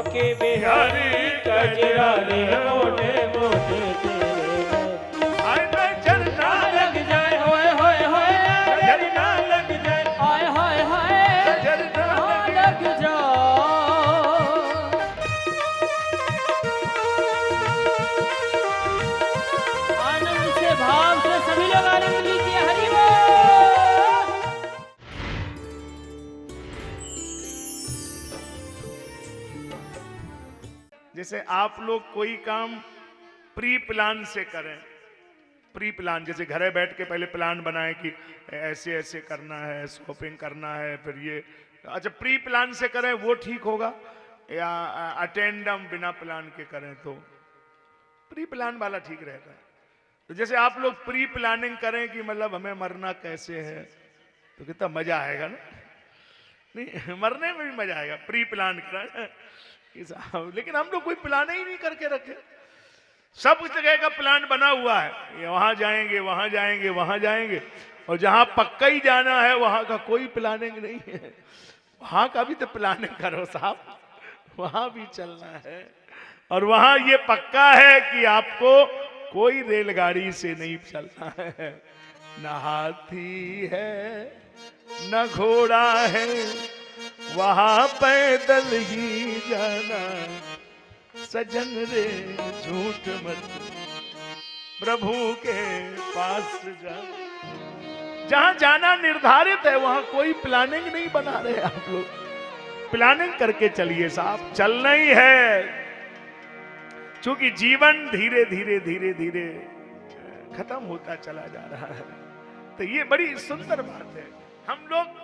बाके बिहारी कजरा रे मोटे मोटे तेरे हाय मैं झरना लग जाए होए होए होए झरना लग जाए हाय हाय हाय झरना लग जाओ आनंद से भाव से सभी लोग आनंद लीजिए हरि बोल। जैसे आप लोग कोई काम प्री प्लान से करें, प्री प्लान जैसे घरे बैठ के पहले प्लान बनाएं कि ऐसे ऐसे करना है, शॉपिंग करना है, फिर ये अच्छा प्री प्लान से करें वो ठीक होगा या अटेंडम बिना प्लान के करें तो प्री प्लान वाला ठीक रहता है। तो जैसे आप लोग प्री प्लानिंग करें कि मतलब हमें मरना कैसे है तो कितना मजा आएगा ना, नहीं मरने में भी मजा आएगा प्री प्लान करें। लेकिन हम लोग कोई प्लान ही नहीं करके रखे, सब जगह का प्लान बना हुआ है, ये वहां जाएंगे वहां जाएंगे वहां जाएंगे, और जहां पक्का ही जाना है वहां का कोई प्लानिंग नहीं है। वहां का भी तो प्लानिंग करो साहब, वहां भी चलना है। और वहां ये पक्का है कि आपको कोई रेलगाड़ी से नहीं चलना है, न हाथी है न घोड़ा है, वहां पैदल ही जाना सजन रे झूठ मत प्रभु के पास जा। जहां जाना निर्धारित है वहां कोई प्लानिंग नहीं बना रहे आप लोग। प्लानिंग करके चलिए साहब, चलना ही है, क्योंकि जीवन धीरे धीरे धीरे धीरे खत्म होता चला जा रहा है। तो ये बड़ी सुंदर बात है, हम लोग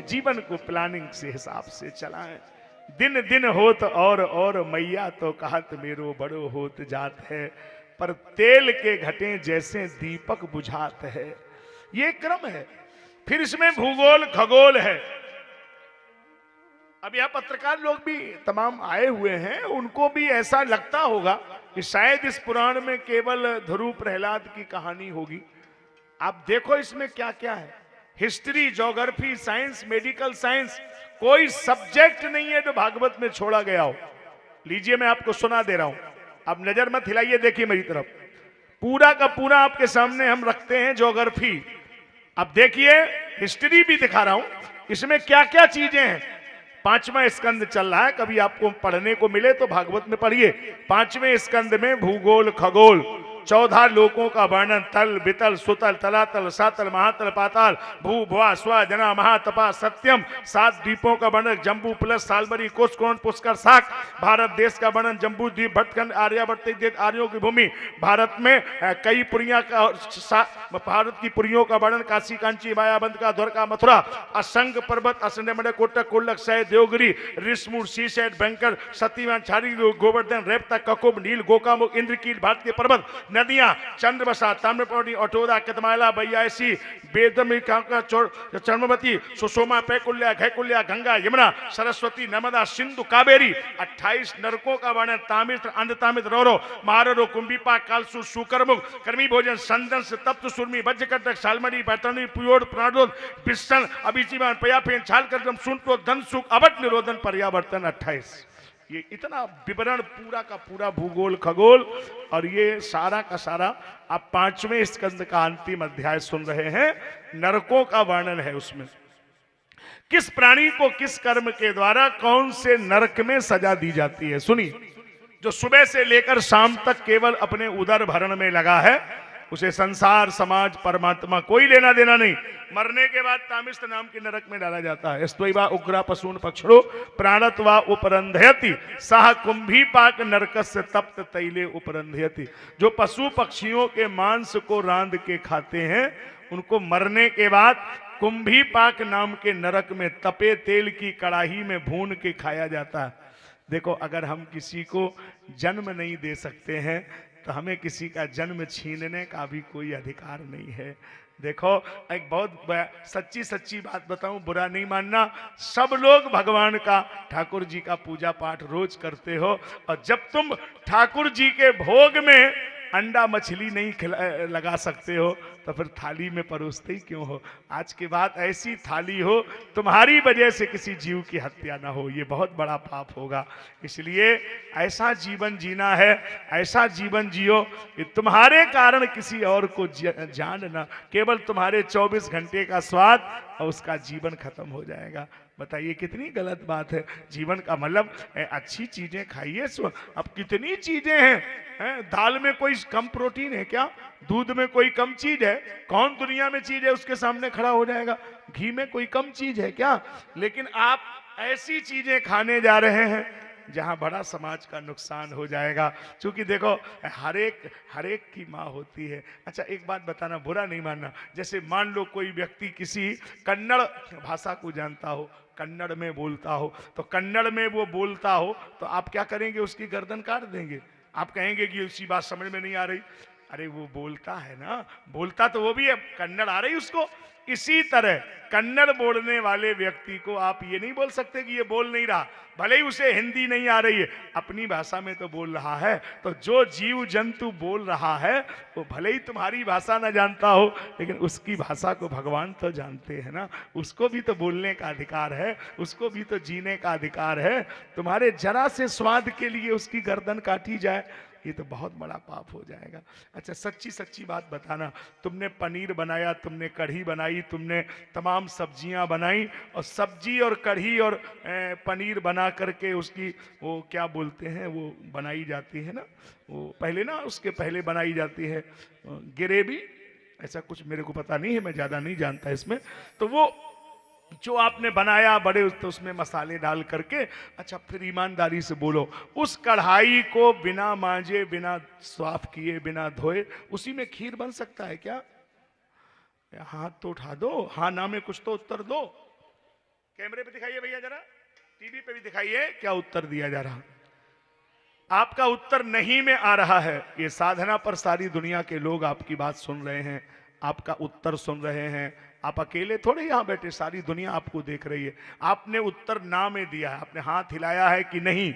जीवन को प्लानिंग से हिसाब से चलाएं। दिन दिन होत और मैया तो कहत मेरो बड़ो होत जात है, पर तेल के घटे जैसे दीपक बुझात है। ये क्रम है। फिर इसमें भूगोल खगोल है। अब यहां पत्रकार लोग भी तमाम आए हुए हैं, उनको भी ऐसा लगता होगा कि शायद इस पुराण में केवल ध्रुव प्रहलाद की कहानी होगी। आप देखो इसमें क्या क्या है, history, geography, science, medical science, कोई सब्जेक्ट नहीं है जो भागवत में छोड़ा गया हो। लीजिए मैं आपको सुना दे रहा हूं, आप नजर मत हिलाइए, देखिए मेरी तरफ, पूरा का पूरा आपके सामने हम रखते हैं ज्योग्राफी। अब देखिए हिस्ट्री भी दिखा रहा हूं, इसमें क्या क्या चीजें हैं। 5वां स्कंद चल रहा है, कभी आपको पढ़ने को मिले तो भागवत में पढ़िए। 5वें स्कंद में भूगोल खगोल, 14 लोकों का वर्णन, तल वितल सुतल तलातल सातल महातल पाताल भू भुआ स्वा जना महातपा सत्यम, 7 द्वीपों का वर्णन, जम्बू प्लस सालबरी कुशकोण पुष्कर साख, भारत देश का वर्णन, जम्बू द्वीप भटखंड आर्यावर्त आर्यों की भूमि, भारत में कई पुरियां का, भारत की पुरियों का वर्णन, काशी कांची मायाबंद का द्वारका मथुरा, असंग पर्वत असंडमंड कोटक कोल्लक सह देवगिरी ऋषमूर शीशैट बैंकर सतीवान छारी गोवर्धन रेपता ककुब नील गोकामुख इंद्रकील भारत के पर्वत नदियां चंद्रबसा ताम्रपर्णी अटोदा कतमाला बयासी बेदमिका चर्मवती सुषोमा पैकुल्या घैकुल्या गंगा यमुना सरस्वती नर्मदा सिंधु कावेरी, 28 नरकों का वर्णन, तामित्र अंधतामित्र रौरो महारो कुंभीपा कालसु सुकरमुख कर्मी भोजन संदन से तप्त सुरमी वज्रकटक सालमणि बैतरणी पुयोड़ प्राणोद विष्ण अभिजीवन पयाफेन छालकर्जम सुनतो धन सुख अवट निरोधन पर्यावर्तन 28। ये इतना विवरण पूरा का पूरा भूगोल खगोल, और ये सारा का सारा आप 5वें स्कंद का अंतिम अध्याय सुन रहे हैं। नरकों का वर्णन है उसमें, किस प्राणी को किस कर्म के द्वारा कौन से नरक में सजा दी जाती है। सुनिए, जो सुबह से लेकर शाम तक केवल अपने उदर भरण में लगा है, उसे संसार समाज परमात्मा कोई लेना देना नहीं। मरने के बाद तामिष्ट नाम के नरक में डाला जाता है। स्तैवा उग्रा पशून पक्षरो प्राणत्वा उपरंधयति सह कुंभी पाक नरकस्य तप्त तैले उपरंधयति। जो पशु पक्षियों के मांस को रांध के खाते हैं, उनको मरने के बाद कुंभी पाक नाम के नरक में तपे तेल की कड़ाही में भून के खाया जाता है। देखो, अगर हम किसी को जन्म नहीं दे सकते हैं तो हमें किसी का जन्म छीनने का भी कोई अधिकार नहीं है। देखो, एक बहुत सच्ची सच्ची बात बताऊं, बुरा नहीं मानना, सब लोग भगवान का ठाकुर जी का पूजा पाठ रोज करते हो, और जब तुम ठाकुर जी के भोग में अंडा मछली नहीं लगा सकते हो तो फिर थाली में परोसते ही क्यों हो? आज के बाद ऐसी थाली हो तुम्हारी वजह से किसी जीव की हत्या ना हो, ये बहुत बड़ा पाप होगा। इसलिए ऐसा जीवन जीना है, ऐसा जीवन जियो कि तुम्हारे कारण किसी और को जान ना, केवल तुम्हारे 24 घंटे का स्वाद और उसका जीवन खत्म हो जाएगा। बताइए कितनी गलत बात है। जीवन का मतलब अच्छी चीजें खाइए। अब कितनी चीजें हैं, दाल में कोई कम प्रोटीन है क्या? दूध में कोई कम चीज है? कौन दुनिया में चीज है उसके सामने खड़ा हो जाएगा? घी में कोई कम चीज है क्या? लेकिन आप ऐसी चीजें खाने जा रहे हैं जहां बड़ा समाज का नुकसान हो जाएगा। क्योंकि देखो हर एक की माँ होती है। अच्छा एक बात बताना, बुरा नहीं मानना, जैसे मान लो कोई व्यक्ति किसी कन्नड़ भाषा को जानता हो, कन्नड़ में बोलता हो, तो कन्नड़ में वो बोलता हो तो आप क्या करेंगे? उसकी गर्दन काट देंगे। आप कहेंगे कि उसकी बात समझ में नहीं आ रही। अरे वो बोलता है ना, बोलता तो वो भी है, कन्नड़ आ रही उसको। इसी तरह कन्नड़ बोलने वाले व्यक्ति को आप ये नहीं बोल सकते कि ये बोल नहीं रहा, भले ही उसे हिंदी नहीं आ रही है, अपनी भाषा में तो बोल रहा है। तो जो जीव जंतु बोल रहा है वो भले ही तुम्हारी भाषा ना जानता हो, लेकिन उसकी भाषा को भगवान तो जानते हैं ना, उसको भी तो बोलने का अधिकार है, उसको भी तो जीने का अधिकार है। तुम्हारे जरा से स्वाद के लिए उसकी गर्दन काटी जाए, ये तो बहुत बड़ा पाप हो जाएगा। अच्छा सच्ची सच्ची बात बताना, तुमने पनीर बनाया, तुमने कढ़ी बनाई, तुमने तमाम सब्जियां बनाई, और सब्जी और कढ़ी और पनीर बना करके उसकी वो क्या बोलते हैं वो बनाई जाती है ना, वो पहले ना उसके पहले बनाई जाती है ग्रेवी, ऐसा कुछ मेरे को पता नहीं है, मैं ज़्यादा नहीं जानता इसमें। तो वो जो आपने बनाया बड़े तो उसमें मसाले डाल करके, अच्छा फिर ईमानदारी से बोलो, उस कढ़ाई को बिना मांजे, बिना साफ किए, बिना धोए उसी में खीर बन सकता है क्या? हाथ तो उठा दो, हाँ ना में कुछ तो उत्तर दो। कैमरे पे दिखाइए भैया जरा, टीवी पे भी दिखाइए क्या उत्तर दिया जा रहा। आपका उत्तर नहीं में आ रहा है। ये साधना पर सारी दुनिया के लोग आपकी बात सुन रहे हैं, आपका उत्तर सुन रहे हैं। आप अकेले थोड़े यहां बैठे, सारी दुनिया आपको देख रही है। आपने उत्तर ना में दिया है, आपने हाथ हिलाया है कि नहीं,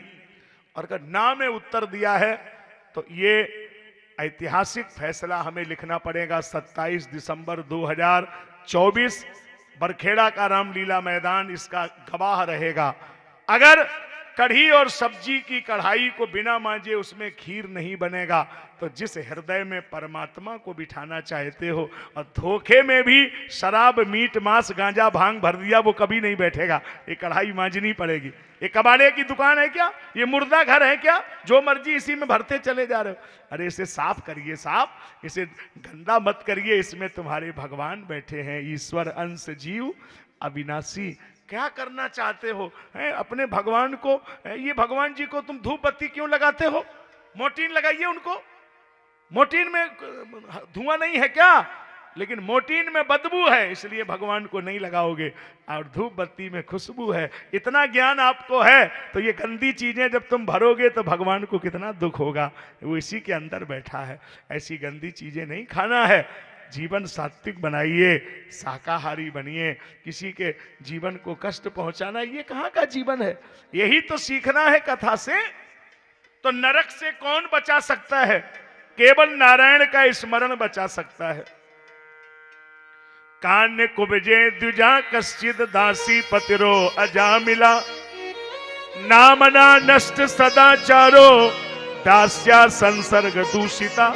और अगर ना में उत्तर दिया है तो ये ऐतिहासिक फैसला हमें लिखना पड़ेगा। 27 दिसंबर 2024 बरखेड़ा का रामलीला मैदान इसका गवाह रहेगा। अगर कढ़ी और सब्जी की कढ़ाई को बिना मांजे उसमें खीर नहीं बनेगा, तो जिस हृदय में परमात्मा को बिठाना चाहते हो और धोखे में भी शराब, मीट, मांस, गांजा, भांग भर दिया, वो कभी नहीं बैठेगा। ये कढ़ाई मांजनी पड़ेगी। ये कबाड़े की दुकान है क्या? ये मुर्दा घर है क्या? जो मर्जी इसी में भरते चले जा रहे हो। अरे इसे साफ करिए, साफ, इसे गंदा मत करिए। इसमें तुम्हारे भगवान बैठे हैं, ईश्वर अंश जीव अविनाशी। क्या करना चाहते हो? अपने भगवान को, ये भगवान जी को तुम धूप बत्ती क्यों लगाते हो? मोटीन लगाइए उनको। मोटीन में धुआं नहीं है क्या? लेकिन मोटीन में बदबू है, इसलिए भगवान को नहीं लगाओगे, और धूप बत्ती में खुशबू है। इतना ज्ञान आपको है तो ये गंदी चीजें जब तुम भरोगे तो भगवान को कितना दुख होगा। वो इसी के अंदर बैठा है। ऐसी गंदी चीजें नहीं खाना है। जीवन सात्विक बनाइए, शाकाहारी बनिए। किसी के जीवन को कष्ट पहुंचाना ये कहाँ का जीवन है? यही तो सीखना है कथा से। तो नरक से कौन बचा सकता है? केवल नारायण का स्मरण बचा सकता है। कान्य कुबजे द्विजा कश्चित दासी पतिरो अजामिला, नामना नष्ट सदाचारो दास्या संसर्ग दूषिता।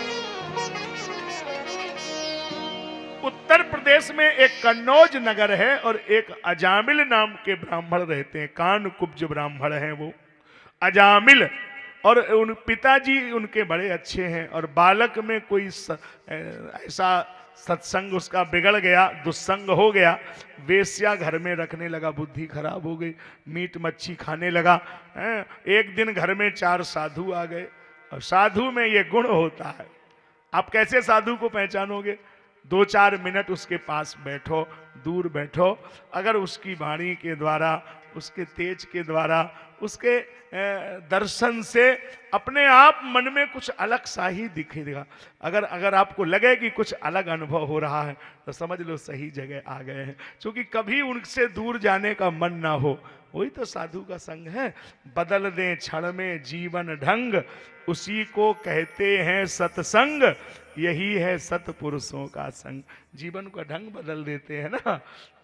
उत्तर प्रदेश में एक कन्नौज नगर है और एक अजामिल नाम के ब्राह्मण रहते हैं। कान कुब्ज ब्राह्मण हैं वो अजामिल, और उन पिताजी उनके बड़े अच्छे हैं, और बालक में कोई ऐसा सत्संग उसका बिगड़ गया, दुस्संग हो गया, वेश्या घर में रखने लगा, बुद्धि खराब हो गई, मीट मच्छी खाने लगा। एक दिन घर में 4 साधु आ गए, और साधु में ये गुण होता है। आप कैसे साधु को पहचानोगे? 2-4 मिनट उसके पास बैठो, दूर बैठो, अगर उसकी वाणी के द्वारा, उसके तेज के द्वारा, उसके दर्शन से अपने आप मन में कुछ अलग सा ही दिखेगा। अगर आपको लगे कि कुछ अलग अनुभव हो रहा है तो समझ लो सही जगह आ गए हैं। क्योंकि कभी उनसे दूर जाने का मन ना हो, वही तो साधु का संग है। बदल दें क्षण में जीवन ढंग, उसी को कहते हैं सत्संग, यही है सत्पुरुषों का संग। जीवन का ढंग बदल देते हैं ना।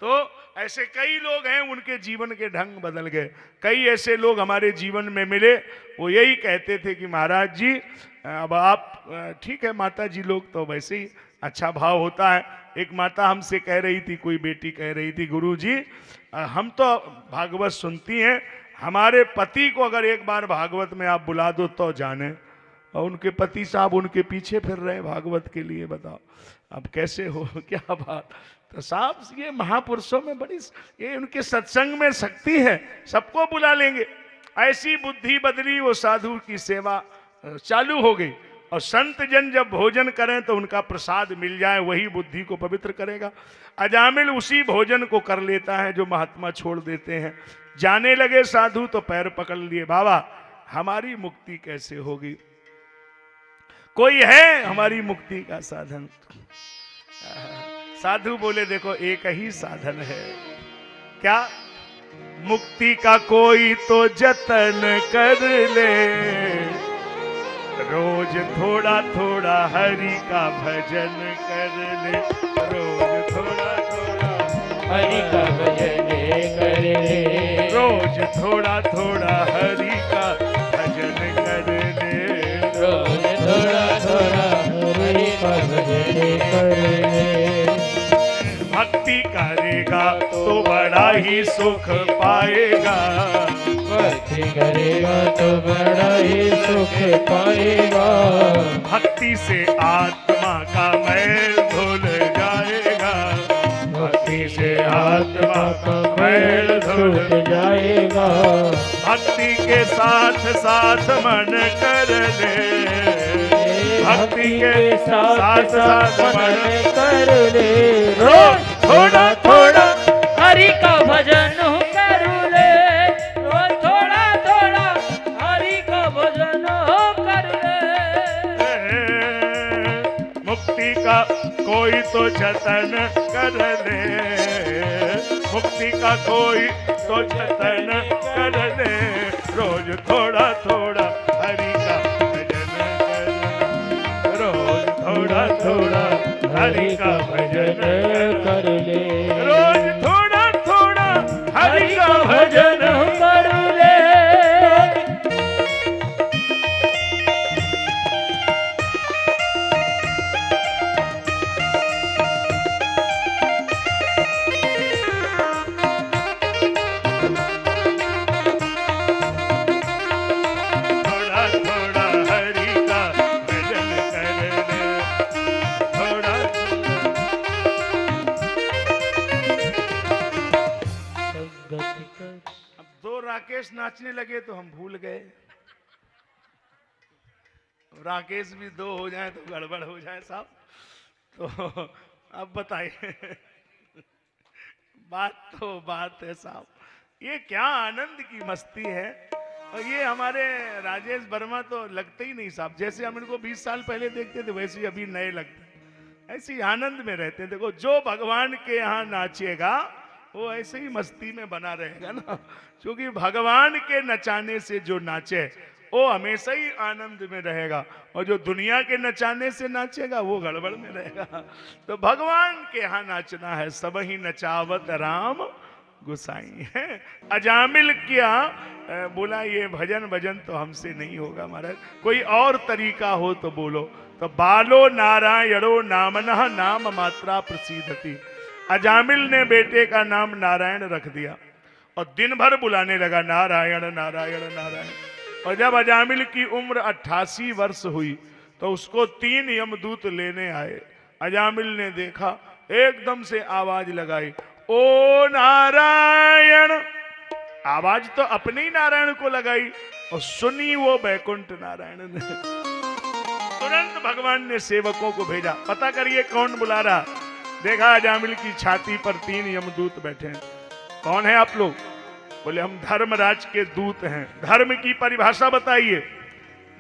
तो ऐसे कई लोग हैं, उनके जीवन के ढंग बदल गए। कई ऐसे लोग हमारे जीवन में मिले, वो यही कहते थे कि महाराज जी अब आप ठीक है, माता जी लोग तो वैसे ही अच्छा भाव होता है। एक माता हमसे कह रही थी, कोई बेटी कह रही थी, गुरु जी हम तो भागवत सुनती हैं, हमारे पति को अगर एक बार भागवत में आप बुला दो तो जाने। और उनके पति साहब उनके पीछे फिर रहे भागवत के लिए, बताओ अब कैसे हो, क्या बात। तो साहब ये महापुरुषों में बड़ी, ये उनके सत्संग में शक्ति है, सबको बुला लेंगे। ऐसी बुद्धि बदली, वो साधु की सेवा चालू हो गई। और संत जन जब भोजन करें तो उनका प्रसाद मिल जाए, वही बुद्धि को पवित्र करेगा। अजामिल उसी भोजन को कर लेता है जो महात्मा छोड़ देते हैं। जाने लगे साधु तो पैर पकड़ लिए, बाबा हमारी मुक्ति कैसे होगी, कोई है हमारी मुक्ति का साधन। साधु बोले देखो एक ही साधन है, क्या? मुक्ति का कोई तो जतन कर ले, रोज थोड़ा थोड़ा हरि का भजन कर ले, रोज थोड़ा थोड़ा हरि का भजन कर ले, रोज थोड़ा थोड़ा हरि का भजन कर ले, रोज थोड़ा थोड़ा हरि का भजन कर ले। भक्ति करेगा तो बड़ा ही सुख पाएगा, भक्ति करेगा तो बड़ा ही सुख पाएगा, भक्ति से आत्मा का मैल धुल जाएगा, भक्ति से आत्मा का मैल धुल जाएगा, भक्ति के साथ साथ मन कर ले, भक्ति के साथ साथ मन कर ले, रोज थोड़ा थोड़ा हरि का भजन कर ले, रोज थोड़ा थोड़ा हरि का भजन कर ले। मुक्ति का कोई तो जतन कर ले, मुक्ति का कोई तो जतन कर ले, रोज थोड़ा थोड़ा हरि का भजन कर ले, रोज थोड़ा थोड़ा हरि का भजन कर ले, रोज थोड़ा थोड़ा हरि का भजन कर ले। थोड़ा थोड़ा हरि का भजन कर ले, थोड़ा अब दो राकेश नाचने लगे तो हम भूल गए। राकेश भी दो हो जाए तो गड़बड़ हो जाए साहब। तो अब बताइए बात है साहब, ये क्या आनंद की मस्ती है। और ये हमारे राजेश वर्मा तो लगते ही नहीं साहब, जैसे हम इनको 20 साल पहले देखते थे वैसे ही अभी नए लगते हैं, ऐसी आनंद में रहते हैं। देखो जो भगवान के यहाँ नाचेगा वो ऐसे ही मस्ती में बना रहेगा ना, क्योंकि भगवान के नचाने से जो नाचे वो हमेशा ही आनंद में रहेगा, और जो दुनिया के नचाने से नाचेगा वो गड़बड़ में रहेगा। तो भगवान के यहाँ नाचना है, सब ही नचावत राम गुसाई है। अजामिल क्या बोला, ये भजन तो हमसे नहीं होगा महाराज, कोई और तरीका हो तो बोलो। तो बालो नारायणो नामनः नाम मात्रा प्रसिद्धति। अजामिल ने बेटे का नाम नारायण रख दिया और दिन भर बुलाने लगा नारायण नारायण नारायण। और जब अजामिल की उम्र 88 वर्ष हुई तो उसको 3 यमदूत लेने आए। अजामिल ने देखा, एकदम से आवाज लगाई, ओ नारायण। आवाज तो अपने ही नारायण को लगाई और सुनी वो बैकुंठ नारायण ने। तुरंत भगवान ने सेवकों को भेजा, पता करिए कौन बुला रहा। देखा अजामिल की छाती पर 3 यमदूत बैठे हैं। कौन है आप लोग? बोले हम धर्मराज के दूत हैं। धर्म की परिभाषा बताइए।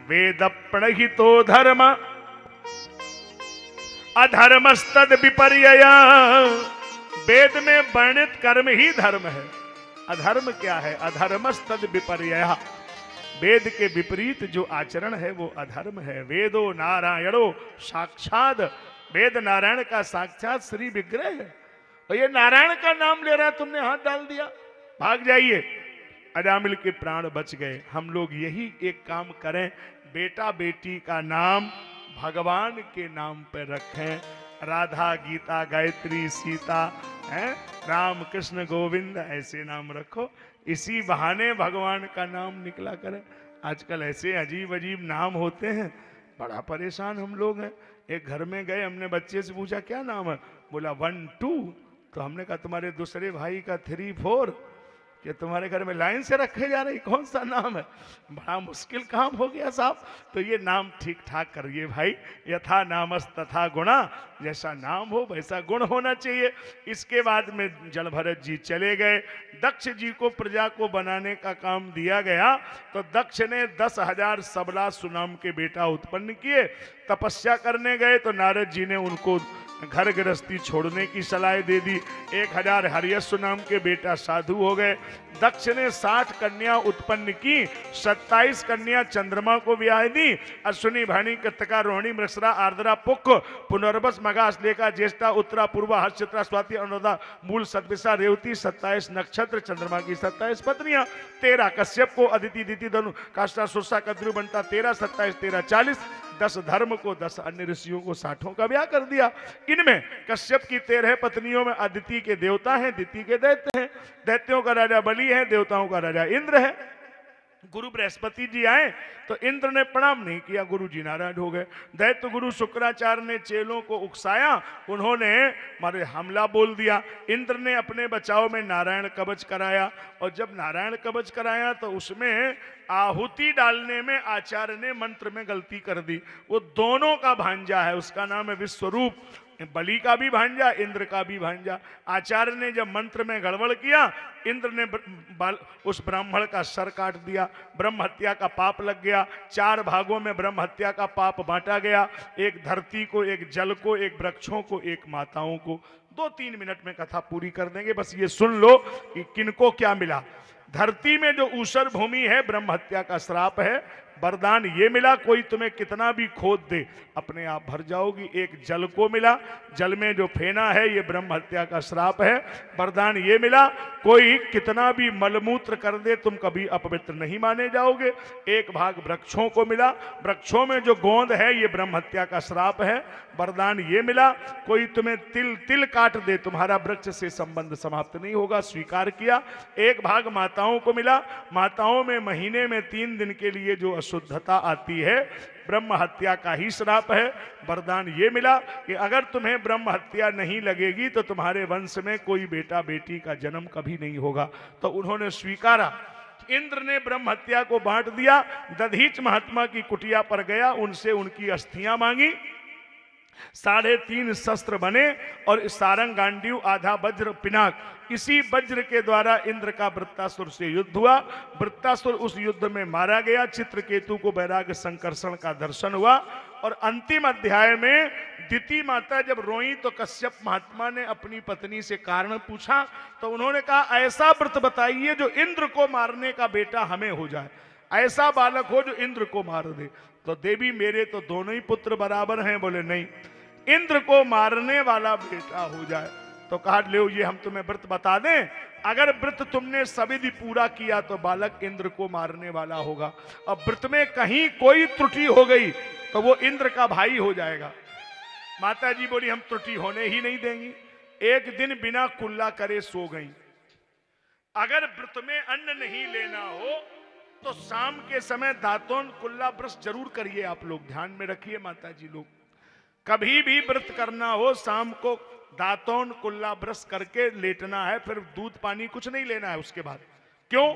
वेद प्रणहितो धर्म अधर्मस्तद विपर्यय। वेद में वर्णित कर्म ही धर्म है। अधर्म क्या है? अधर्मस्तद विपर्ययः, वेद के विपरीत जो आचरण है वो अधर्म है। वेदो नारायणो साक्षात, वेद नारायण का साक्षात श्री विग्रह है। और ये नारायण का नाम ले रहा है, तुमने हाथ डाल दिया, भाग जाइए। अजामिल के प्राण बच गए। हम लोग यही एक काम करें, बेटा बेटी का नाम भगवान के नाम पर रखें। राधा, गीता, गायत्री, सीता, है राम, कृष्ण, गोविंद, ऐसे नाम रखो। इसी बहाने भगवान का नाम निकला करें। आजकल ऐसे अजीब अजीब नाम होते हैं, बड़ा परेशान हम लोग हैं। एक घर में गए, हमने बच्चे से पूछा क्या नाम है, बोला 1 2। तो हमने कहा तुम्हारे दूसरे भाई का 3 4, कि तुम्हारे घर में लाइन से रखे जा रहे, कौन सा नाम है? बड़ा मुश्किल काम हो गया साहब। तो ये नाम ठीक ठाक करिए भाई। यथा नामस तथा गुणा, जैसा नाम हो वैसा गुण होना चाहिए। इसके बाद में जल भरत जी चले गए। दक्ष जी को प्रजा को बनाने का काम दिया गया, तो दक्ष ने 10,000 सबला सुनाम के बेटा उत्पन्न किए। तपस्या करने गए तो नारद जी ने उनको घर गृहस्थी छोड़ने की सलाह दे दी। 1000 हरियस्व नाम के बेटा साधु हो गए। दक्ष ने 60 कन्या उत्पन्न की, 27 कन्या चंद्रमा को ब्याह दी। अश्विनी, भानी, कृत्तिका, रोहिणी, मृगशिरा, आर्द्रा, पुक्क, पुनर्वस, मघा, श्लेषा, ज्येष्ठा, उत्तरा, पूर्वा, हर्षचित्रा, स्वाति, अनुराधा, मूल, सतभिषा, रेवती, 27 नक्षत्र, चंद्रमा की 27 पत्नियां। 13 कश्यप को, अदिति, दिति, धनु, काष्ठा, सुरसा, कद्रु, बंटा, 13 27 13 40। 10 धर्म को, 10 अन्य ऋषियों को 60 का ब्याह कर दिया। इनमें कश्यप की 13 पत्नियों में अदिति के देवता हैं, दिति के दैत्य हैं। दैत्यों का राजा बलि है, देवताओं का राजा इंद्र है। गुरु बृहस्पति जी आए तो इंद्र ने प्रणाम नहीं किया, गुरु जी नाराज हो गए। दैत्य गुरु शुक्राचार्य ने चेलों को उकसाया, उन्होंने मारे हमला बोल दिया। इंद्र ने अपने बचाव में नारायण कवच कराया, और जब नारायण कवच कराया तो उसमें आहुति डालने में आचार्य ने मंत्र में गलती कर दी। वो दोनों का भांजा है, उसका नाम है विश्वरूप। बलि का भी भांजा, इंद्र का भी भांजा। आचार्य ने जब मंत्र में गड़बड़ किया, इंद्र ने उस ब्राह्मण का सर काट दिया। ब्रह्म हत्या का पाप लग गया। 4 भागों में ब्रह्म हत्या का पाप बांटा गया, एक धरती को, एक जल को, एक वृक्षों को, एक माताओं को। 2-3 मिनट में कथा पूरी कर देंगे, बस ये सुन लो कि किनको क्या मिला। धरती में जो ऊषर भूमि है, ब्रह्म हत्या का श्राप है। वरदान ये मिला, कोई तुम्हें कितना भी खोद दे अपने आप भर जाओगी। एक जल को मिला, जल में जो फेना है ये ब्रह्म हत्या का श्राप है। वरदान ये मिला, कोई कितना भी मलमूत्र कर दे तुम कभी अपवित्र नहीं माने जाओगे। एक भाग वृक्षों को मिला, वृक्षों में जो गोंद है ये ब्रह्म हत्या का श्राप है। वरदान ये मिला, कोई तुम्हें तिल तिल काट दे तुम्हारा वृक्ष से संबंध समाप्त नहीं होगा, स्वीकार किया। एक भाग माताओं को मिला, माताओं में महीने में 3 दिन के लिए जो अशुद्धता आती है ब्रह्म हत्या का ही श्राप है। वरदान ये मिला कि अगर तुम्हें ब्रह्म हत्या नहीं लगेगी तो तुम्हारे वंश में कोई बेटा बेटी का जन्म कभी नहीं होगा। तो उन्होंने स्वीकारा। इंद्र ने ब्रह्म हत्या को बांट दिया। दधीच महात्मा की कुटिया पर गया, उनसे उनकी अस्थियां मांगी। 3.5 शस्त्र बने और सारंग, गांडीव, आधा वज्र, पिनाक, इसी वज्र के द्वारा इंद्र का वृत्तासुर से युद्ध हुआ। वृत्तासुर उस युद्ध में मारा गया। चित्रकेतु को वैराग्य संकर्षण का दर्शन हुआ। और अंतिम अध्याय में दिति माता जब रोई तो कश्यप महात्मा ने अपनी पत्नी से कारण पूछा, तो उन्होंने कहा ऐसा व्रत बताइए जो इंद्र को मारने का बेटा हमें हो जाए, ऐसा बालक हो जो इंद्र को मार दे। तो देवी मेरे तो दोनों ही पुत्र बराबर हैं। बोले नहीं, इंद्र को मारने वाला बेटा हो जाए। तो कहा ले ये हम तुम्हें व्रत बता दें, अगर व्रत तुमने सविधि पूरा किया तो बालक इंद्र को मारने वाला होगा। अब व्रत में कहीं कोई त्रुटि हो गई तो वो इंद्र का भाई हो जाएगा। माता जी बोली हम त्रुटि होने ही नहीं देंगी। एक दिन बिना कुल्ला करे सो गई। अगर व्रत में अन्न नहीं लेना हो तो शाम के समय दातोन कुल्ला ब्रश जरूर करिए। आप लोग ध्यान में रखिए, माता जी लोग कभी भी व्रत करना हो शाम को दातोन कुल्ला ब्रश करके लेटना है, फिर दूध पानी कुछ नहीं लेना है उसके बाद। क्यों?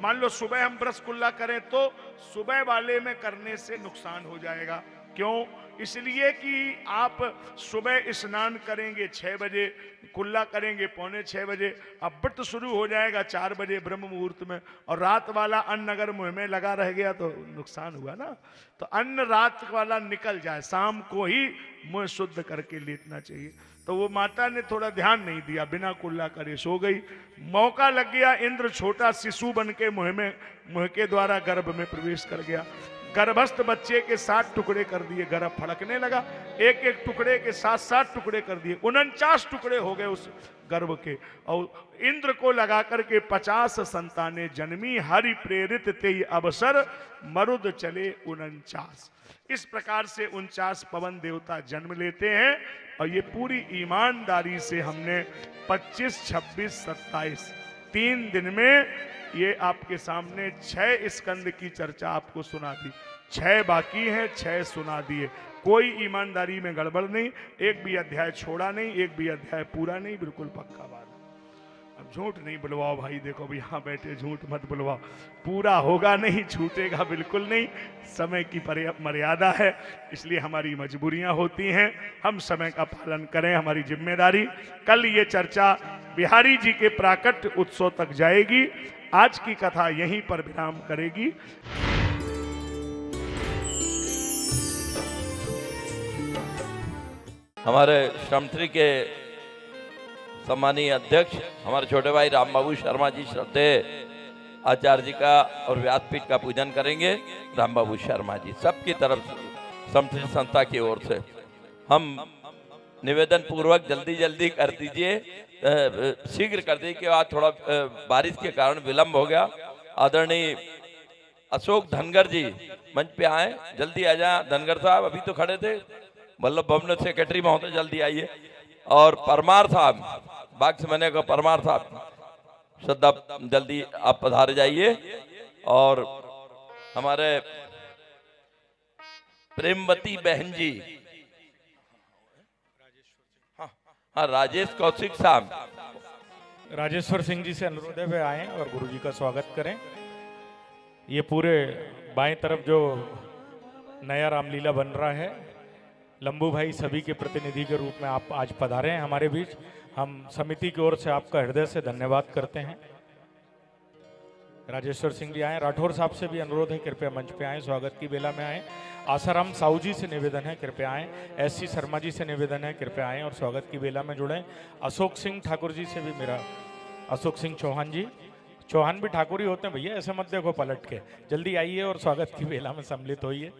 मान लो सुबह हम ब्रश कुल्ला करें तो सुबह वाले में करने से नुकसान हो जाएगा। क्यों? इसलिए कि आप सुबह स्नान करेंगे 6 बजे, कुल्ला करेंगे 5:45 बजे, अब व्रत शुरू हो जाएगा 4 बजे ब्रह्म मुहूर्त में, और रात वाला अन्न अगर मुंह में लगा रह गया तो नुकसान हुआ ना। तो अन्न रात वाला निकल जाए, शाम को ही मुंह शुद्ध करके लेटना चाहिए। तो वो माता ने थोड़ा ध्यान नहीं दिया, बिना कुल्ला करे सो गई। मौका लग गया, इंद्र छोटा शिशु बन के मुंह के द्वारा गर्भ में प्रवेश कर गया। गर्भस्थ बच्चे के 7 टुकड़े कर दिए, गर्भ फड़कने लगा, एक एक टुकड़े के 7 टुकड़े कर दिए, 49 टुकड़े हो गए उस गर्भ के। और इंद्र को लगा करके 50 संतानें जन्मी, हरि प्रेरित तेई अवसर मरुद चले 49। इस प्रकार से 49 पवन देवता जन्म लेते हैं। और ये पूरी ईमानदारी से हमने 25, 26, 27 3 दिन में ये आपके सामने 6 स्कंद की चर्चा आपको सुना दी। 6 बाकी हैं, 6 सुना दिए। कोई ईमानदारी में गड़बड़ नहीं, एक भी अध्याय छोड़ा नहीं, एक भी अध्याय पूरा नहीं, बिल्कुल पक्का बात। अब झूठ नहीं बुलवाओ भाई, देखो भी यहाँ बैठे, झूठ मत बुलवाओ, पूरा होगा नहीं, छूटेगा बिल्कुल नहीं। समय की मर्यादा है, इसलिए हमारी मजबूरियां होती हैं, हम समय का पालन करें, हमारी जिम्मेदारी। कल ये चर्चा बिहारी जी के प्राकट्य उत्सव तक जाएगी। आज की कथा यहीं पर विराम करेगी। हमारे श्रमश्री के सम्मानीय अध्यक्ष हमारे छोटे भाई राम बाबू शर्मा जी श्रद्धेय आचार्य जी का और व्यासपीठ का पूजन करेंगे। राम बाबू शर्मा जी सबकी तरफ से श्रमश्री संस्था की ओर से हम निवेदन पूर्वक जल्दी कर दीजिए, शीघ्र कर दीजिए कि आज थोड़ा बारिश के कारण विलंब हो गया। आदरणीय अशोक धनगर जी मंच पे आए, जल्दी आ जाए। धनगर साहब अभी तो खड़े थे, वल्लभ भवन सेक्रेटरी महोदय जल्दी आइए। और परमार साहब, बाग से मैंने कहा परमार साहब श्रद्धा जल्दी आप पधार जाइए। और हमारे प्रेमवती बहन जी, हाँ राजेश कौशिक साहब, राजेश्वर सिंह जी से अनुरोध है वे आए और गुरु जी का स्वागत करें। ये पूरे बाएं तरफ जो नया रामलीला बन रहा है, लंबू भाई सभी के प्रतिनिधि के रूप में आप आज पधारे हैं हमारे बीच। हम समिति की ओर से आपका हृदय से धन्यवाद करते हैं। राजेश्वर सिंह जी आए, राठौर साहब से भी अनुरोध है कृपया मंच पे आए, स्वागत की बेला में आए। आसाराम साहू जी से निवेदन है कृपया आए। एससी शर्मा जी से निवेदन है कृपया आए और स्वागत की बेला में जुड़ें। अशोक सिंह ठाकुर जी से भी मेरा, अशोक सिंह चौहान जी, चौहान भी ठाकुर ही होते हैं भैया, ऐसे मत देखो पलट के, जल्दी आइए और स्वागत की बेला में सम्मिलित होइए।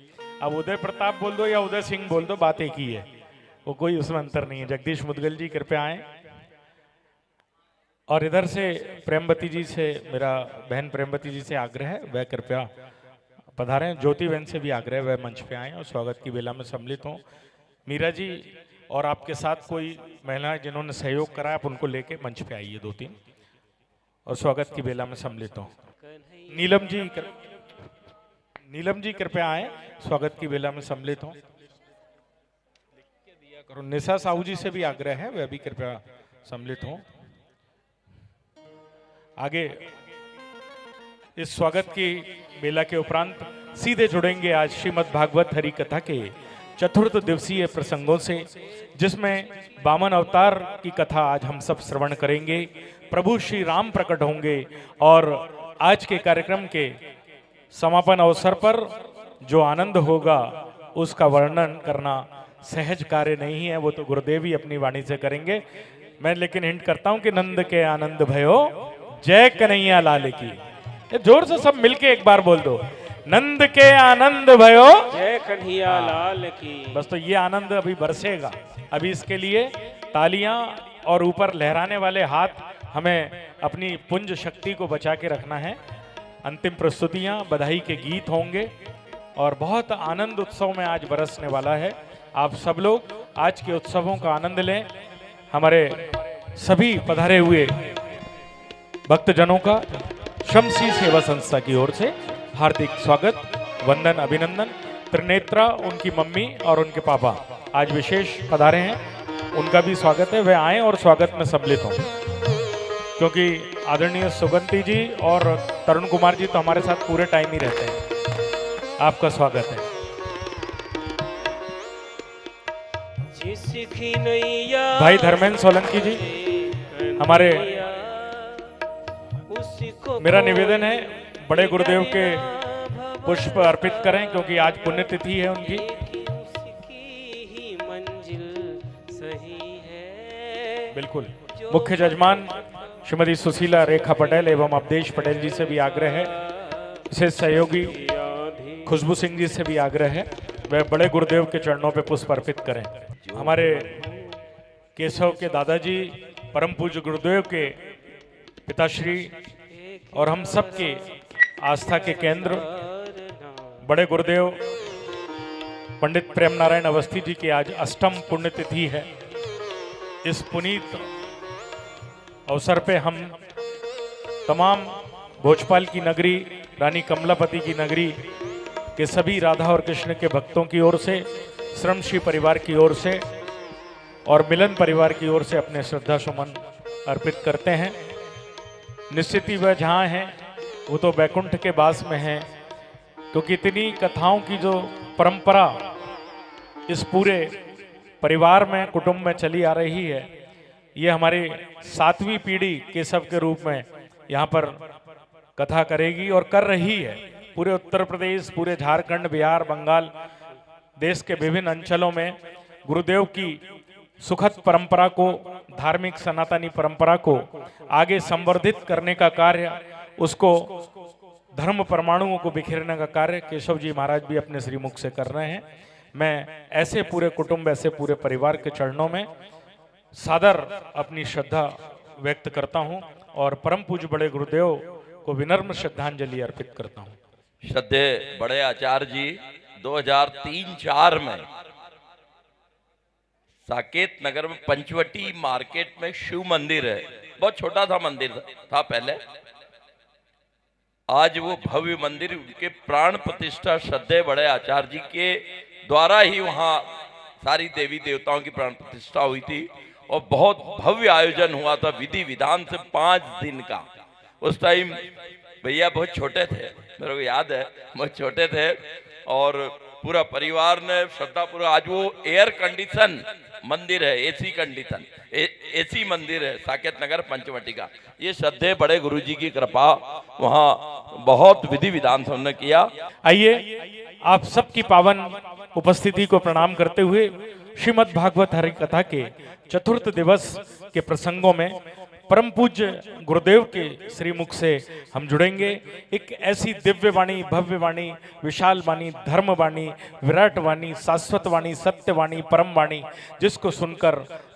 अब उदय प्रताप बोल दो या उदय सिंह बोल दो, बात एक ही है, वो कोई उसमें अंतर नहीं है। जगदीश मुदगल जी कृपया आए। और इधर से प्रेमवती जी से मेरा, बहन प्रेमवती जी से आग्रह है वह कृपया पधारें। ज्योति बहन से भी आग्रह है वह मंच पे आए और स्वागत की बेला में सम्मिलित हों। मीरा जी और आपके साथ कोई महिलाएं जिन्होंने सहयोग करा आप उनको लेके मंच पे आइए 2-3 और स्वागत की बेला में सम्मिलित हों। नीलम जी कृपया आए, स्वागत की बेला में सम्मिलित हों। निशा साहू जी से भी आग्रह है वह भी कृपया सम्मिलित हों। आगे इस स्वागत की बेला के उपरांत सीधे जुड़ेंगे आज श्रीमद् भागवत हरि कथा के चतुर्थ दिवसीय प्रसंगों से, जिसमें वामन अवतार की कथा आज हम सब श्रवण करेंगे। प्रभु श्री राम प्रकट होंगे और आज के कार्यक्रम के समापन अवसर पर जो आनंद होगा उसका वर्णन करना सहज कार्य नहीं है, वो तो गुरुदेव ही अपनी वाणी से करेंगे। मैं लेकिन हिंट करता हूं कि नंद के आनंद भयो जय कन्हैया लाल की। जोर से सब मिलके एक बार बोल दो, नंद के आनंद भयो जय कन्हैया लाल की। बस तो ये आनंद अभी बरसेगा। अभी इसके लिए तालियां और ऊपर लहराने वाले हाथ, हमें अपनी पुंज शक्ति को बचा के रखना है। अंतिम प्रस्तुतियां, बधाई के गीत होंगे और बहुत आनंद उत्सव में आज बरसने वाला है। आप सब लोग आज के उत्सवों का आनंद लें। हमारे सभी पधारे हुए भक्तजनों का शमसी सेवा संस्था की ओर से हार्दिक स्वागत, वंदन, अभिनंदन। त्रिनेत्रा, उनकी मम्मी और उनके पापा आज विशेष पधारे हैं, उनका भी स्वागत है, वे आए और स्वागत में सम्मिलित हों। क्योंकि आदरणीय सुगंती जी और तरुण कुमार जी तो हमारे साथ पूरे टाइम ही रहते हैं। आपका स्वागत है। सीखी नैया भाई धर्मेंद्र सोलंकी जी हमारे, मेरा निवेदन है बड़े गुरुदेव के पुष्प अर्पित करें क्योंकि आज पुण्यतिथि है उनकी। मंजिल सही है। बिल्कुल। मुख्य जजमान श्रीमती सुशीला रेखा पटेल एवं अवधेश पटेल जी से भी आग्रह है, विशेष सहयोगी खुशबू सिंह जी से भी आग्रह है वह बड़े गुरुदेव के चरणों पे पुष्प अर्पित करें। हमारे केशव के दादाजी परम पूज्य गुरुदेव के पिताश्री और हम सब के आस्था के केंद्र बड़े गुरुदेव पंडित प्रेम नारायण अवस्थी जी की आज अष्टम पुण्यतिथि है। इस पुनीत अवसर पे हम तमाम भोजपाल की नगरी, रानी कमलापति की नगरी के सभी राधा और कृष्ण के भक्तों की ओर से, श्रमश्री परिवार की ओर से और मिलन परिवार की ओर से अपने श्रद्धा सुमन अर्पित करते हैं। निश्चित ही वह जहाँ हैं वो तो बैकुंठ के वास में हैं, क्योंकि इतनी कथाओं की जो परंपरा इस पूरे परिवार में, कुटुंब में चली आ रही है, ये हमारी 7वीं पीढ़ी केशव के रूप में यहाँ पर कथा करेगी और कर रही है। पूरे उत्तर प्रदेश, पूरे झारखंड, बिहार, बंगाल, देश के विभिन्न अंचलों में गुरुदेव की सुखद परंपरा को, धार्मिक सनातनी परंपरा को आगे संवर्धित करने का कार्य, उसको धर्म परमाणुओं को बिखेरने का कार्य केशव जी महाराज भी अपने श्रीमुख से कर रहे हैं। मैं ऐसे पूरे कुटुंब, ऐसे पूरे परिवार के चरणों में सादर अपनी श्रद्धा व्यक्त करता हूं और परम पूज्य बड़े गुरुदेव को विनम्र श्रद्धांजलि अर्पित करता हूं। श्रद्धेय बड़े आचार्य जी 2003-4 में साकेत नगर में पंचवटी मार्केट में शिव मंदिर है, बहुत छोटा था मंदिर था पहले। आज वो भव्य मंदिर, उनके प्राण प्रतिष्ठा श्रद्धेय बड़े आचार्य जी के द्वारा ही वहां सारी देवी देवताओं की प्राण प्रतिष्ठा हुई थी और बहुत भव्य आयोजन हुआ था, विधि विधान से 5 दिन का। उस टाइम भैया बहुत छोटे थे, मेरे को याद है, बहुत छोटे थे और पूरा परिवार ने श्रद्धा पूरा। आज वो एयर कंडीशन मंदिर है, एसी कंडीशन एसी मंदिर है साकेत नगर पंचवटी का। ये श्रद्धेय बड़े गुरुजी की कृपा, वहाँ बहुत विधि विधान से उन्होंने किया। आइए आप सबकी पावन उपस्थिति को प्रणाम करते हुए श्रीमद् भागवत हरि कथा के चतुर्थ दिवस के प्रसंगों में परम पूज्य गुरुदेव के श्रीमुख से हम जुड़ेंगे। एक ऐसी दिव्य वाणी, भव्य वाणी, विशाल वाणी, धर्म वाणी, विराट वाणी, शाश्वत वाणी, सत्य वाणी, परम वाणी, जिसको सुनकर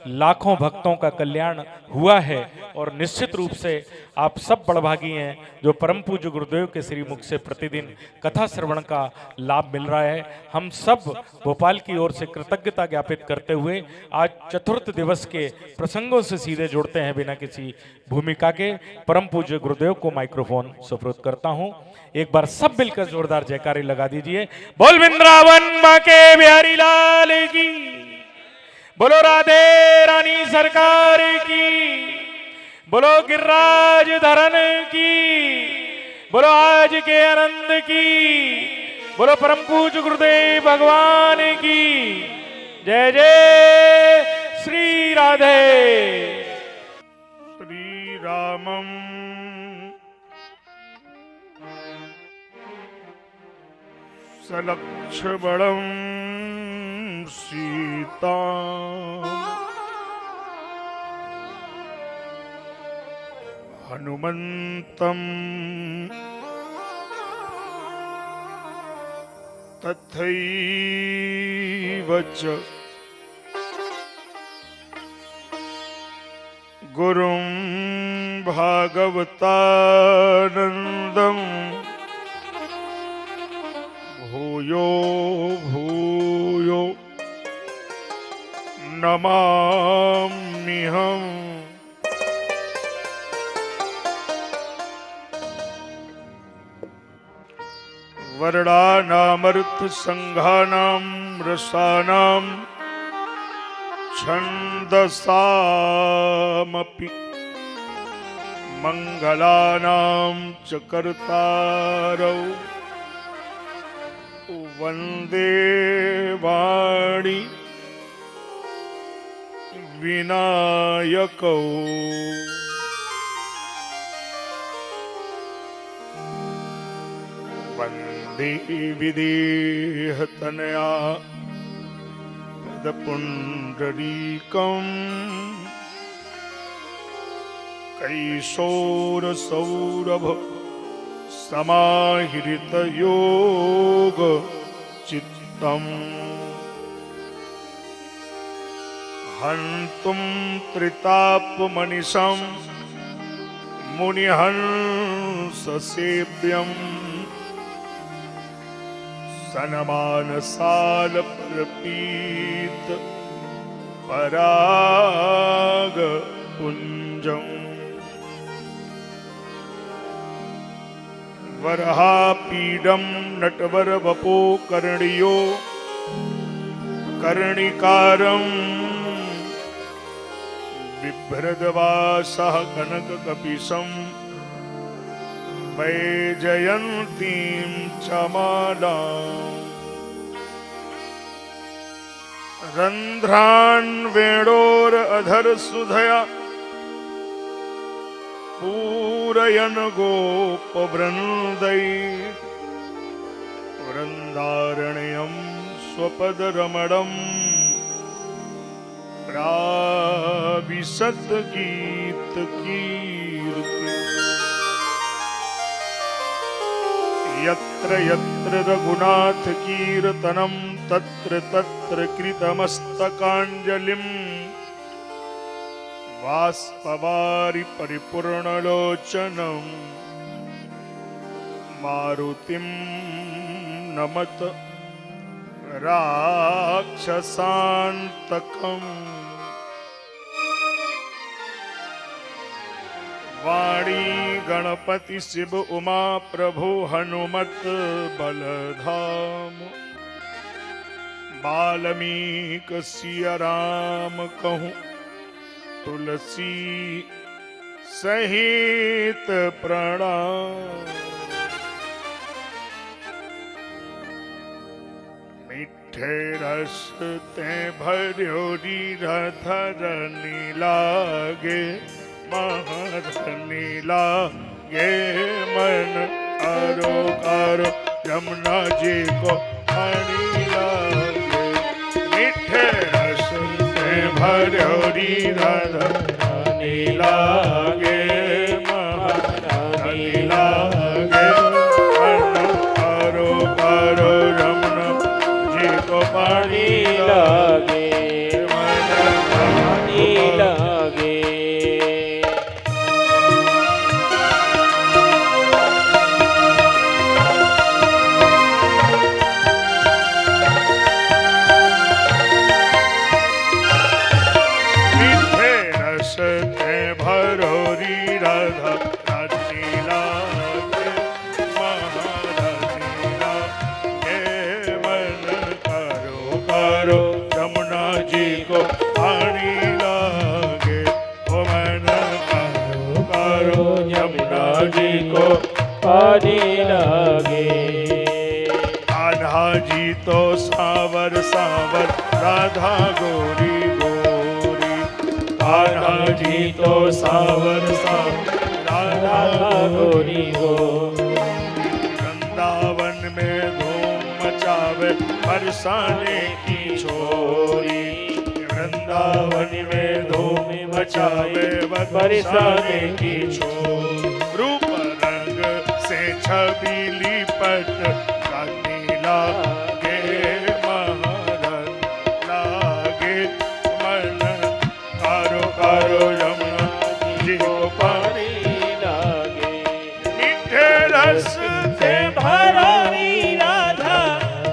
लाखों भक्तों का कल्याण हुआ है और निश्चित रूप से आप सब बड़भागी हैं जो परम पूज्य गुरुदेव के श्रीमुख से प्रतिदिन कथा श्रवण का लाभ मिल रहा है। हम सब भोपाल की ओर से कृतज्ञता ज्ञापित करते हुए आज चतुर्थ दिवस के प्रसंगों से सीधे जुड़ते हैं बिना किसी भूमिका के। परम पूज्य गुरुदेव को माइक्रोफोन सुपुर्द करता हूं। एक बार सब मिलकर जोरदार जयकारी लगा दीजिए। बोल वृंदावन मां के बिहारी लाल की, बोलो राधे रानी सरकार की, बोलो गिरिराज धरन की, बोलो आज के आनंद की, बोलो परम पूज्य गुरुदेव भगवान की जय जय श्री राधे। श्री रामम सलक्ष्मणं सीता हनुमन्तं तथैव च गुरुं भागवतानन्दं भूयो भूयो नमाम्यहम्। वर्णानामर्थ संघानां रसानां छन्दसामपि मंगलानां च कर्तारौ वन्दे वाणी विनायकौ वन्दे विदेहतनया पदपुण्डरीकम् कैशोरसौरभ समाहृतयोग चित्तम् हन्तुं त्रितापमनिशं मुनिहंससेव्यम् सनमानसालप्रपीत परागपुञ्जम् वरहापीडं नटवरवपो कर्णियो कर्णिकारं बिभ्रदवासः कनककपिशं वैजयन्तीं च मालाम् रन्ध्रान् वेणोरधरसुधया पूरयन् गोपवृन्दै वृन्दारण्यं स्वपदरमणं प्राविशत् गीतकीर्ति यत्र यत्र रघुनाथ कीर्तनं तत्र तत्र कृतमस्तकाञ्जलिम् वाष्पवारि परिपूर्णलोचनं मारुतिं नमत राक्षसान्तकम् वाणी गणपति शिव उमा प्रभु हनुमत बलधाम बाल्मीक सिया राम कहूँ तुलसी सहित प्रणाम मीठे रस ते भर्यो धरनी लागे महाधनी लागे मन करो करो यमुना जी को पानी लागे मीठे रस ते भर्यो धरनी लागे महाधनी लागे मन करो करो यमुना जी को पानी लागे मन पानी लागे जी को पानी लागे आधा जी तो सावर सावर राधा गोरी गोरी आधा जी तो सावर सावर राधा गोरी गोरी वृंदावन में धूम मचावे बरसाने की छोरी वृंदावन में धूम मचावे बरसाने की छोरी रूप रंग से छबीली पट रानी लागे महारन लागे मन कारो कारो यमुना जी को पानी लागे मीठे रस से भरानी राधा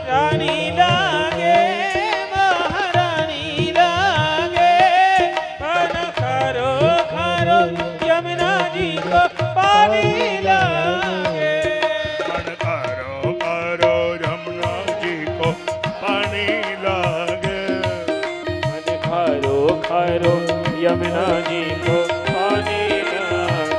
रानी लागे महारानी लागे मन खारो खारो यमुना जी को पानी लागे मन कारो कारो यमुना जी को पानी लागे मन खारो खारो यमुना जी को पानी लागे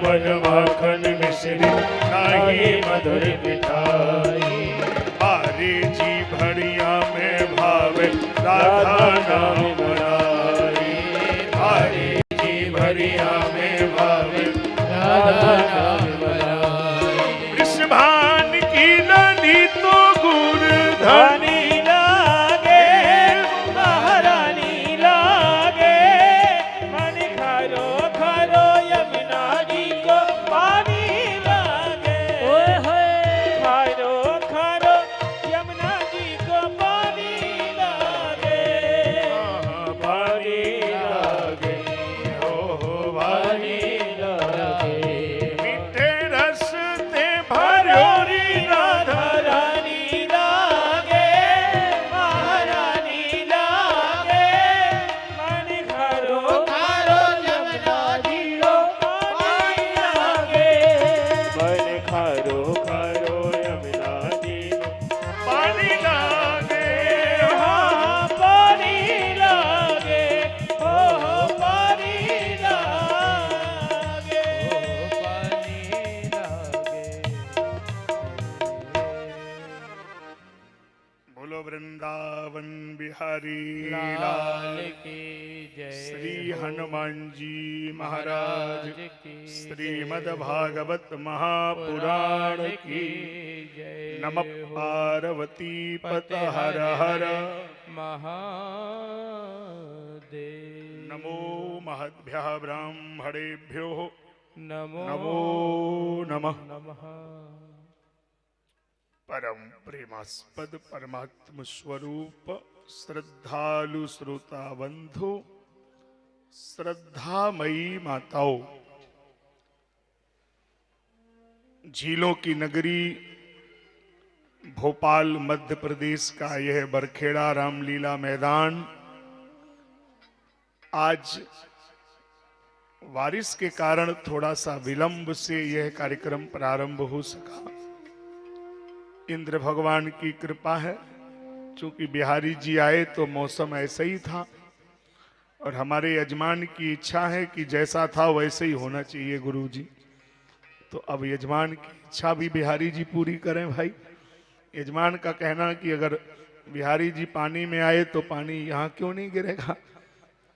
बन माखन मिश्री खाही मधुर मिठाई। हरे जी भरिया में भावे राधा नाम बनाई। हरे जी भरिया में भावे राधा नाम बनाई। वृषभान की नदी तो गुण धनी धनी लागे महारानी लागे। मन खरो खरो यमुना जी को पानी लागे। खरो खरो यमुना जी को पानी लागे। पानी लागे हो भारी मीठे रस्ते भरोरी राधा रानी लागे महारानी लागे। मन खरो खरो यमुना जी को पानी लागे। मन खरो खरो यमुना जी को पानी लागे। हाँ पानी लागे। हो पानी लागे। बोलो वृंदावन बिहारी लाल लाल की जय। श्री हनुमान जी महाराज की श्रीमद् भागवत महापुराण की जय। नमः पार्वती पत हर हर महादेव। नमो महद्भ्यः ब्राह्मणेभ्यो नमो नमो नमः। नमः। परम प्रेमास्पद परमात्म स्वरूप श्रद्धालु श्रोता बंधु श्रद्धामयी माताओं, झीलों की नगरी भोपाल मध्य प्रदेश का यह बरखेड़ा रामलीला मैदान आज बारिश के कारण थोड़ा सा विलंब से यह कार्यक्रम प्रारंभ हो सका। इंद्र भगवान की कृपा है, चूंकि बिहारी जी आए तो मौसम ऐसा ही था और हमारे यजमान की इच्छा है कि जैसा था वैसे ही होना चाहिए गुरु जी। तो अब यजमान की इच्छा भी बिहारी जी पूरी करें भाई। यजमान का कहना कि अगर बिहारी जी पानी में आए तो पानी यहाँ क्यों नहीं गिरेगा,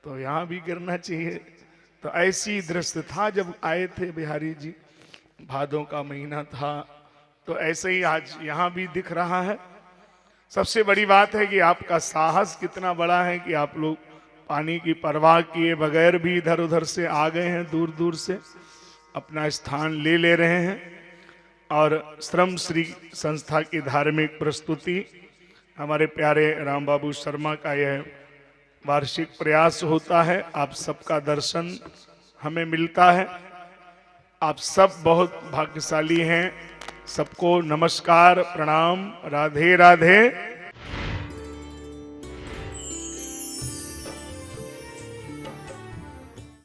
तो यहाँ भी गिरना चाहिए। तो ऐसी दृश्य था जब आए थे बिहारी जी, भादों का महीना था, तो ऐसे ही आज यहाँ भी दिख रहा है। सबसे बड़ी बात है कि आपका साहस कितना बड़ा है कि आप लोग पानी की परवाह किए बगैर भी इधर उधर से आ गए हैं, दूर दूर से अपना स्थान ले रहे हैं। और श्रम श्री संस्था की धार्मिक प्रस्तुति, हमारे प्यारे राम बाबू शर्मा का यह वार्षिक प्रयास होता है। आप सबका दर्शन हमें मिलता है, आप सब बहुत भाग्यशाली हैं। सबको नमस्कार, प्रणाम, राधे राधे।